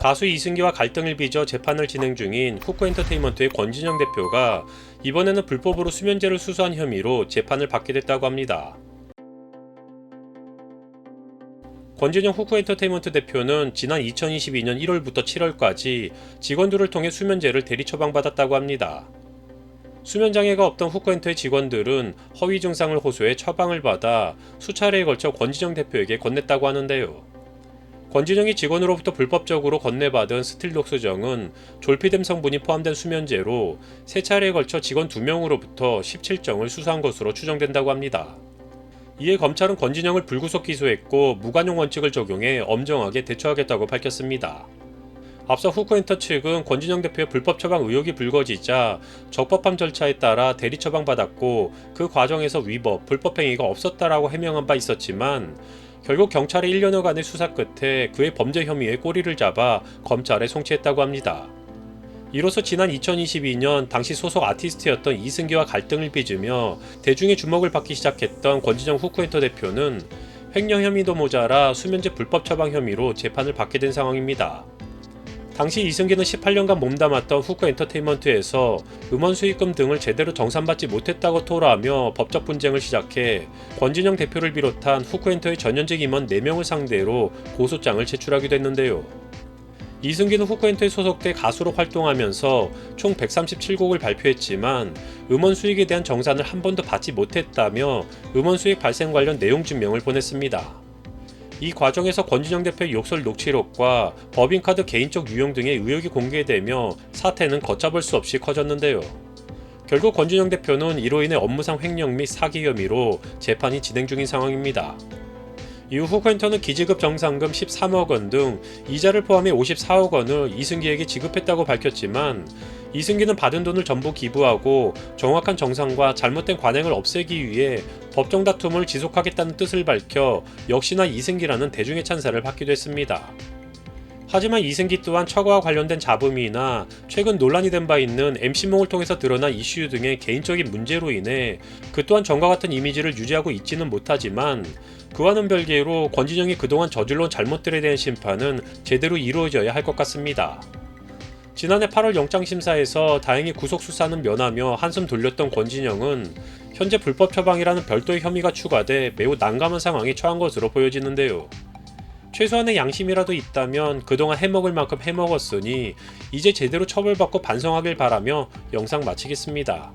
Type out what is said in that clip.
가수 이승기와 갈등을 빚어 재판을 진행 중인 후쿠엔터테인먼트의 권진영 대표가 이번에는 불법으로 수면제를 수수한 혐의로 재판을 받게 됐다고 합니다. 권진영 후쿠엔터테인먼트 대표는 지난 2022년 1월부터 7월까지 직원들을 통해 수면제를 대리 처방받았다고 합니다. 수면장애가 없던 후쿠엔터의 직원들은 허위 증상을 호소해 처방을 받아 수차례에 걸쳐 권진영 대표에게 건넸다고 하는데요. 권진영이 직원으로부터 불법적으로 건네받은 스틸록스정은 졸피뎀 성분이 포함된 수면제로 3차례에 걸쳐 직원 2명으로부터 17정을 수수한 것으로 추정된다고 합니다. 이에 검찰은 권진영을 불구속 기소했고 무관용 원칙을 적용해 엄정하게 대처하겠다고 밝혔습니다. 앞서 후쿠엔터 측은 권진영 대표의 불법 처방 의혹이 불거지자 적법함 절차에 따라 대리 처방받았고 그 과정에서 위법, 불법 행위가 없었다라고 해명한 바 있었지만 결국 경찰의 1년여간의 수사 끝에 그의 범죄 혐의에 꼬리를 잡아 검찰에 송치했다고 합니다. 이로써 지난 2022년 당시 소속 아티스트였던 이승기와 갈등을 빚으며 대중의 주목을 받기 시작했던 권진영 후쿠엔터 대표는 횡령 혐의도 모자라 수면제 불법 처방 혐의로 재판을 받게 된 상황입니다. 당시 이승기는 18년간 몸담았던 후쿠엔터테인먼트에서 음원 수익금 등을 제대로 정산받지 못했다고 토로하며 법적 분쟁을 시작해 권진영 대표를 비롯한 후쿠엔터의 전현직 임원 4명을 상대로 고소장을 제출하기도 했는데요. 이승기는 후쿠엔터에 소속돼 가수로 활동하면서 총 137곡을 발표했지만 음원 수익에 대한 정산을 한 번도 받지 못했다며 음원 수익 발생 관련 내용 증명을 보냈습니다. 이 과정에서 권진영 대표의 욕설 녹취록과 법인카드 개인적 유용 등의 의혹이 공개되며 사태는 걷잡을 수 없이 커졌는데요. 결국 권진영 대표는 이로 인해 업무상 횡령 및 사기 혐의로 재판이 진행 중인 상황입니다. 이후 후쿠엔터는 기지급 정산금 13억 원 등 이자를 포함해 54억 원을 이승기에게 지급했다고 밝혔지만 이승기는 받은 돈을 전부 기부하고 정확한 정산과 잘못된 관행을 없애기 위해 법정 다툼을 지속하겠다는 뜻을 밝혀 역시나 이승기라는 대중의 찬사를 받기도 했습니다. 하지만 이승기 또한 처가와 관련된 잡음이나 최근 논란이 된 바 있는 MC몽을 통해서 드러난 이슈 등의 개인적인 문제로 인해 그 또한 전과 같은 이미지를 유지하고 있지는 못하지만 그와는 별개로 권진영이 그동안 저질러온 잘못들에 대한 심판은 제대로 이루어져야 할 것 같습니다. 지난해 8월 영장심사에서 다행히 구속수사는 면하며 한숨 돌렸던 권진영은 현재 불법 처방이라는 별도의 혐의가 추가돼 매우 난감한 상황에 처한 것으로 보여지는데요. 최소한의 양심이라도 있다면 그동안 해먹을 만큼 해먹었으니 이제 제대로 처벌받고 반성하길 바라며 영상 마치겠습니다.